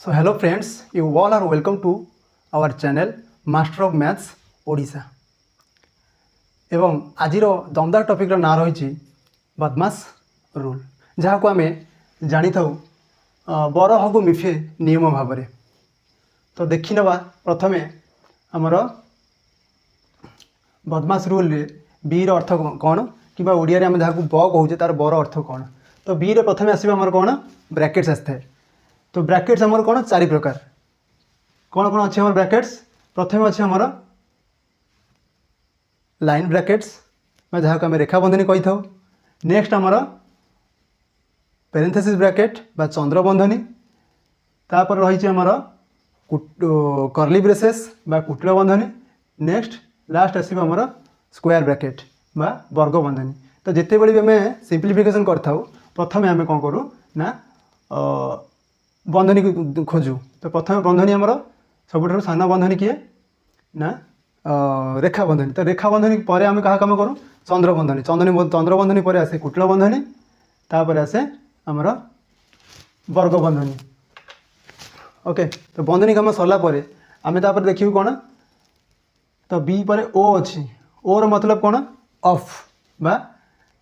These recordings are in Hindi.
So hello friends, you all are welcome to our channel Master of Maths Odisha. एवं आजिर दमदार टॉपिक ना रही बदमाश रूल, जहाँ को आम जानी था बर हगु मिफे नियम भाव में। तो देखी नवा प्रथमे आमर बदमाश रूल रे बी अर्थ कौन कि ओडिया आम जहाँ ब कहे तार बर अर्थ कौन। तो बी रे प्रथमे आसवा आमर कौन ब्रैकेट्स आए। तो ब्रैकेट्स आमर कौन चारि प्रकार कौन कौन अच्छे आमर ब्रैकेट्स। प्रथम अच्छे आमर लाइन ब्रैकेट्स जहाँ को आम रेखा बंधनी कही था। नेक्स्ट आमर पेरेंथेसिस ब्रैकेट बा चंद्र बंधनी। तापर रही आमर कर्ली ब्रेसेस बा कुटिल बंधनी। नेक्स्ट लास्ट आसो आमर स्क्वायर ब्रैकेट बा वर्ग बंधनी। तो जिते बड़ी आम सिंप्लिफिकेशन करता प्रथम आम कौन करूँ ना बंधनी खोजू। तो प्रथम बंधनी आमर सबुठ सान बंधनी किए ना रेखा बंधनी। तो रेखा बंधनी पर आम क्या कम करूँ चंद्र बंधनी। चंद्र बंधनी पर आसे कुटिल बंधनी। तापर आसे आमर वर्ग बंधनी। ओके, तो बंधनी काम सरला आम तापर देखिए कौन। तो बी पर ओ अच्छी ओर मतलब कौन ऑफ बा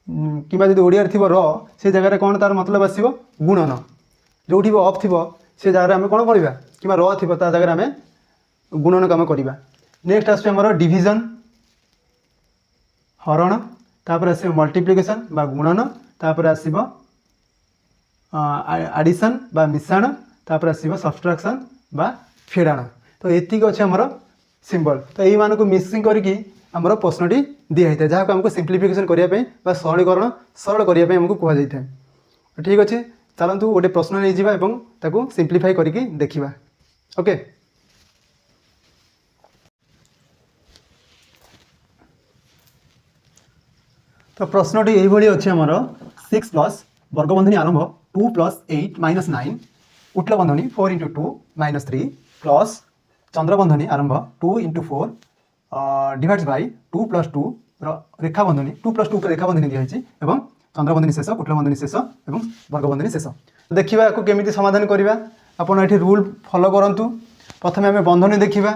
कि जो ओडिया थी र से जगह कौन तार मतलब आसो गुणन। जो भी अफ थी से जगह आम कौन करवा कि र थी जगह आम गुणन काम करवा। नेक्स्ट आस डिविजन हरण। तापर आस मल्टीप्लिकेशन बा गुणन। तापर आसो आडिशन बा मिश्रण। तापर आसो सब्सट्रैक्शन बा फेड़ाण। तो एतिक अच्छे आमर सिंबल। तो यही मानक मिक्सिंग करके आमर प्रश्नटी दिखाई था जहाँ को आमको सिंप्लिफिकेशन करने सरलीकरण सरल करने आमको कहुई। ठीक अच्छे, चलतु गोटे प्रश्न नहीं जावा एवं ताकू सिंप्लीफाई करके देखिबा। ओके, तो प्रश्नटी यही अच्छे आमर 6 प्लस वर्गबंधनी आरंभ 2 प्लस 8 माइनस 9 कुटिल बंधनी 4 इंटू 2 माइनस 3 प्लस चंद्रबंधनी आरंभ 2 इंटू 4 डिवाइड्स बाय 2 प्लस 2 रेखा बंधनी 2 प्लस 2 रेखा बंधनी दिखाई एवं चंद्रबंधनी शेष कुटिल बंधनी शेष और वर्गबंधनी शेष। देखा आपको केमी समाधान करवा। आपड़ ये रूल फॉलो करूँ। प्रथम आम बंधनी देखा।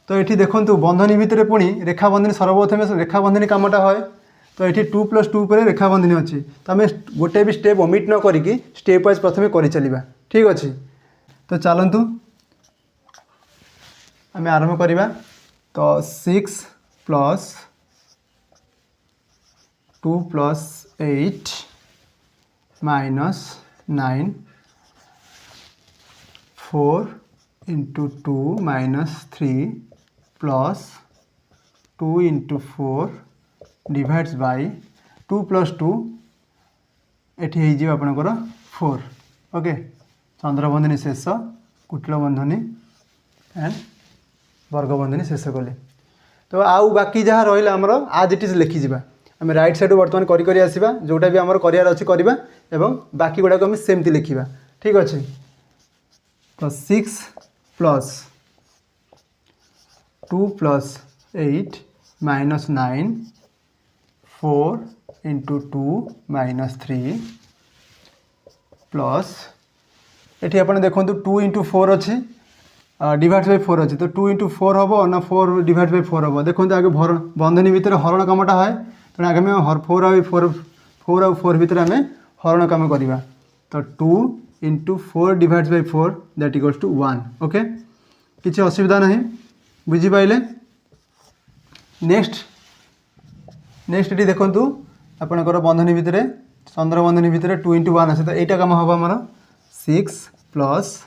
तो ये देखूँ बंधनी भितर पुणी रेखा बंधनी सर्वप्रथम रेखा बंधनी कामटा है। तो ये 2 प्लस 2 पर रेखा बंधनी अच्छी। तो आम गोटे भी स्टेप ओमिट न करी स्टेप वाइज प्रथम कर चलवा। ठीक अच्छे, तो चलतु आम आरंभ करवा। तो 6 plus 2 plus 8 minus 9 4 into 2 minus 3 plus 2 into 4 divides by 2 plus 2 ये आपणकर 4। ओके, चंद्रबंधनी शेष कुटिल बंधनी एंड वर्गबंधनी शेष कले। तो आउ बाकी जहाँ रहा आमर आज इट इज लिखिजा आम राइट साइड बर्तमान करी आसवा जोटा भी आमर करार अच्छी करवा एवं बाकी गुड़ाक आम सेमती लिखा। ठीक अच्छे, तो 6 plus 2 plus 8 minus 9 4 into 2 minus 3 plus ये आप देखो 2 इंटू 4 अच्छी डिवाइड बाय 4 अच्छी। तो 2 इंटू 4 हम ना 4 डिवाइड बाय 4 हम। देखो आगे बंधनी भितर हरण कामटा है। तेना आगे 4 और 4 भितर आम हरण काम करवा। तो 2 into 4 divide by 4 that equals to 1। Okay, किसी असुविधा नहीं, बुझीपारे। नेक्स्ट ये देखूँ आपणकर बंधनी भितर चंद्र बंधनी भितर 2 इंटू 1 आसे। तो यहाँ कम हम आमर 6 प्लस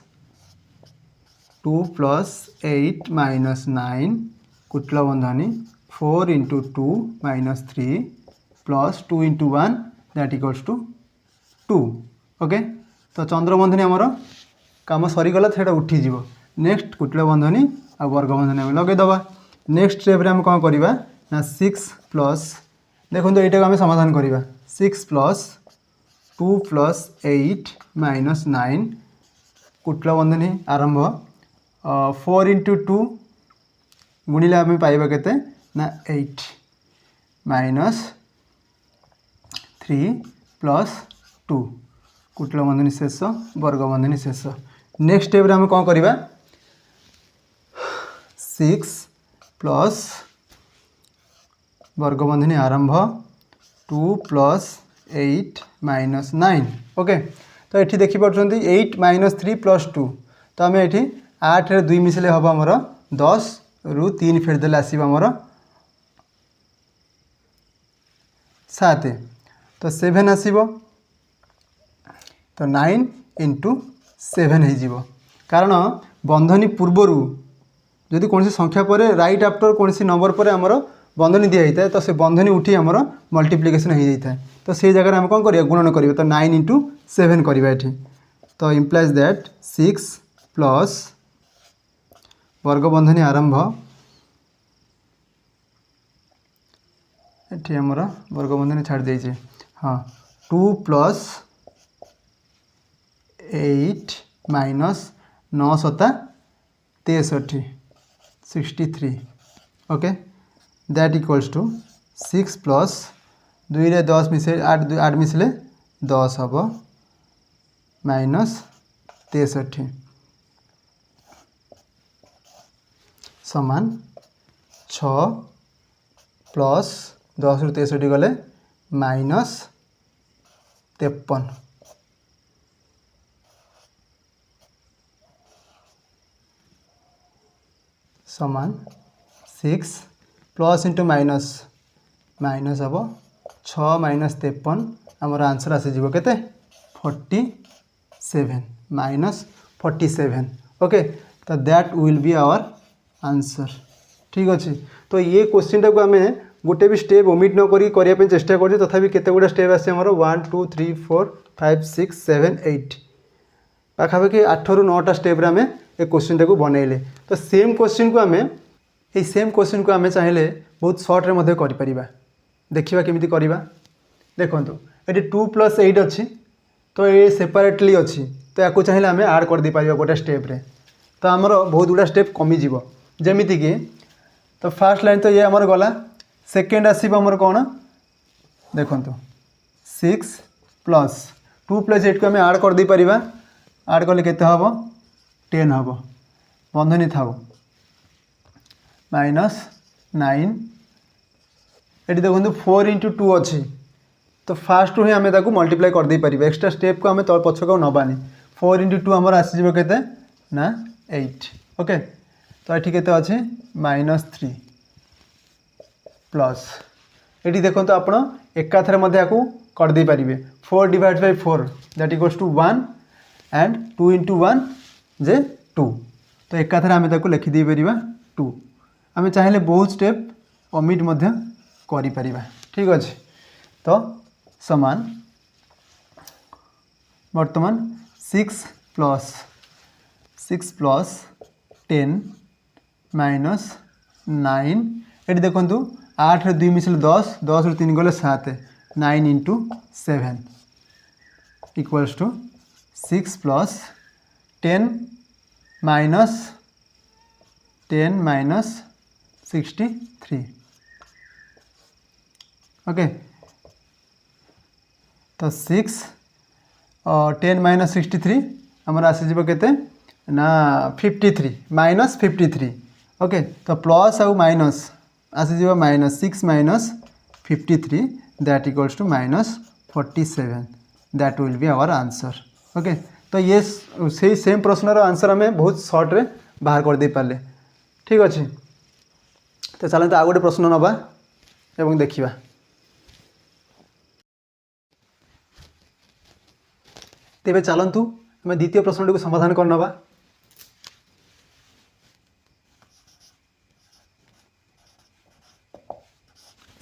2 प्लस 8 माइनस 9 कुटिल बंधनी 4 into 2 minus 3 plus 2 into 1 that equals to 2। Okay, तो चंद्र बंधनी आमर काम सरीगला से उठीज। नेक्स्ट कुटिल बंधनी आ वर्ग बंधनी आम लगेदबा। नेक्स्ट स्टेप आम कौन करवा ना 6 प्लस देखो तो यहाँ आम समाधान करवा 6 प्लस 2 प्लस 8 माइनस 9 कुटिल बंधनी आरंभ 4 इंटू 2 गुणिले आम पाइबा केते ना 8 माइनस 3 प्लस 2 कुटिल बंधनी शेष वर्ग बंधनी शेष। नेक्स्ट स्टेप आम कौन करवा 6 प्लस वर्गबंधनी आरंभ 2 प्लस 8 माइनस 9 ओके। तो ये देखिपुंट 8 माइनस 3 प्लस 2 तो आम ये 8 रे 2 मिसले हम आमर 10 रु 3 फेरदेले आसब आमर 7 तो 7 आसब तो 9 इंटू 7 हो कारण बंधनी पूर्वर जदि कौन संख्या पर राइट आफ्टर कौन नंबर पर आमर बंधनी दी जाए तो से बंधनी उठी आमर मल्टीप्लिकेशन हो जाता है तो से जगह आम कौन कर गुणन करिए तो 9 इंटू 7 करवा ये तो इम्प्लाइज दैट 6 प्लस वर्गबंधनी आरंभ ये आमर वर्गबंधनी छाड़ दीजिए हाँ 2 plus 8 minus 9 7 63 63 okay that equals to 6 plus 2 रे 10 मिसे 8 मिसले 10 हम माइनस 63 समान 6 प्लस 10 रु 63 गले माइनस 53 समान 6 प्लस इंटू माइनस माइनस हम 6 माइनस 53 आमर आंसर आसीज के 47 माइनस 47 ओके तो that will be our answer ठीक अच्छे। तो ये क्वेश्चन टाक आम गोटे भी स्टेप ओमिट न करने चेष्टा कर तथापि केते गुड़ा स्टेप आसे आमर 1 2 3 4 5 6 7 8 पाखापाखि 8 रु 9टा स्टेप आम ए क्वेश्चन टाक बनइले तो सेम क्वेश्चन को आम ये सेम क्वेश्चन को आम चाहिए बहुत सर्ट रे करिपरिबा देखिबा केमिति करबा देखो ये 2 प्लस 8 अच्छी तो ये सेपरेटली अच्छी तो या चाहिए आम आड कर दे पारिबा गोटे स्टेप रे तो आमर बहुत गुड़ा स्टेप कमिज जमीती कि तो फास्ट लाइन तो ये आमर गला सेकेंड आसब आमर कौन देखो 6 प्लस 2 प्लस 8 को आम आड कर दे पारिबा आड कले केते हबो 10 हबो बंधनी थाओ माइनस 9 ये देखो 4 इंटू 2 अच्छी तो फास्ट ही आम मल्टीप्लाई कर दे पारिबा एक्स्ट्रा स्टेप को आम तो पछक नबानी 4 इंटू 2 आमर आसीज केते ना 8 ओके तो ये केते अच्छे माइनस 3 प्लस ये देखो आप एकाथरे को करदे पारे 4 divide by 4 that equals to 1 and 2 into 1 जे 2 तो एकाथरे आम लिखिदे पार 2 आम चाहिए बहुत स्टेप ओमिट करिपरिबा ठीक अच्छे। तो समान वर्तमान 6 प्लस 10 माइनस 9 ये देखो 8 रे 2 मिसले 10 10 रु 3 गले 7 9 into 7 equals to 6 plus 10 minus 63 okay तो 6 और 10 माइनस 63 आमर आसीज केते ना 53 माइनस 53 ओके तो प्लस आउ माइनस आसीज minus 6 minus 53 that equals to minus 47 that will be our answer okay. तो ये से सेम प्रश्नर आंसर आम बहुत सर्ट रे बाहर कर दे पारे ठीक अच्छे। तो चलते आउ गोटे प्रश्न नवा एवं देखिबा तेबे चलतु आम द्वितीय प्रश्न को समाधान कर नवा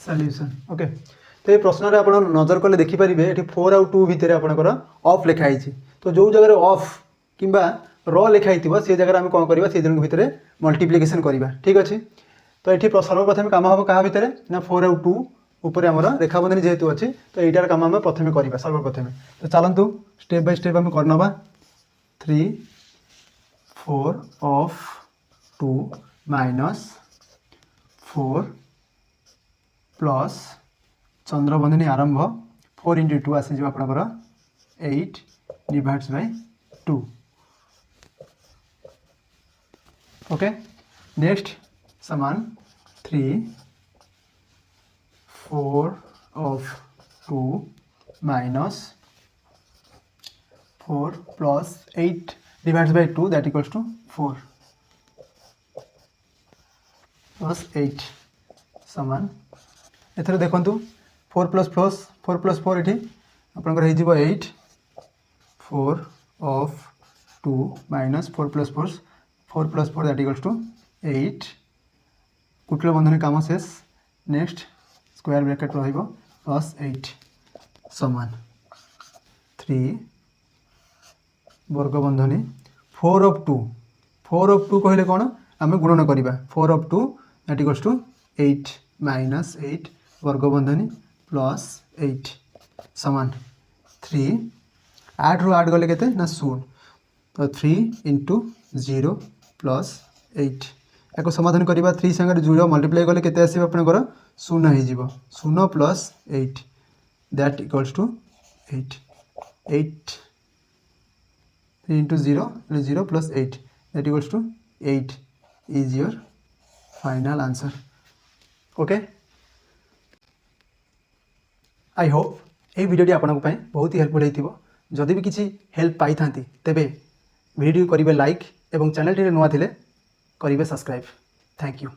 सॉल्यूशन ओके। तो ये प्रश्न आप नजर कले देखिपारे ये 4 आउ 2 भितर आपंकर ऑफ लिखाई तो जो जगह ऑफ कि र लिखाई से जगह आम कौन करवा से जन भितर मल्टीप्लिकेशन करवा ठीक अच्छे। तो ये सर्वप्रथम काम हम क्या भितर ना 4 आउ 2 ऊपर आम रेखाबंधनी जेहेतु अच्छी तो यार कम आम प्रथम करवा सर्वप्रथम। तो चलतु स्टेप बाय स्टेप आम करनवा 3 4 ऑफ 2 माइनस 4 प्लस चंद्रबंधनी आरंभ 4 इंटू 2 आसीज आपंकर 8 डिवाइड्स बाय 2 ओके नेक्स्ट समान 3 4 of 2 minus 4 plus 8 divided by 2 that equals to 4 plus 8 समान एथर देखंतु 4 plus 4 इठी आपनकर हे जिवो 8 4 of 2 minus 4 plus 4 that equals to 8 कुटिल बंधन काम शेष नेक्स्ट स्क्वायर ब्रैकेट रहिबो प्लस 8 समान 3 वर्ग बंधनी 4 of 2 कहले कौन आम गुणन करवा 4 of 2 that equals to 8 minus 8 वर्ग बंधनी प्लस 8 समान 3 8 रू 8 गले केते ना 16 तो 3 into 0 प्लस 8 या समाधान करवा 3 संगे 0 मल्टीप्लाई कले केते आसीबो आपनकर 0 हो जीवो 0 plus 8 that equals to 8 3 into 0 plus 8 that equals to 8 is your final answer. Okay, I hope ये वीडियो आपन को बहुत ही हेल्पफुल होइथिबो जदि भी किसी हेल्प पाई थांती तेबे वीडियो करिवे लाइक एवं चैनल टी नुआ थिले करिवे सब्सक्राइब. Thank you.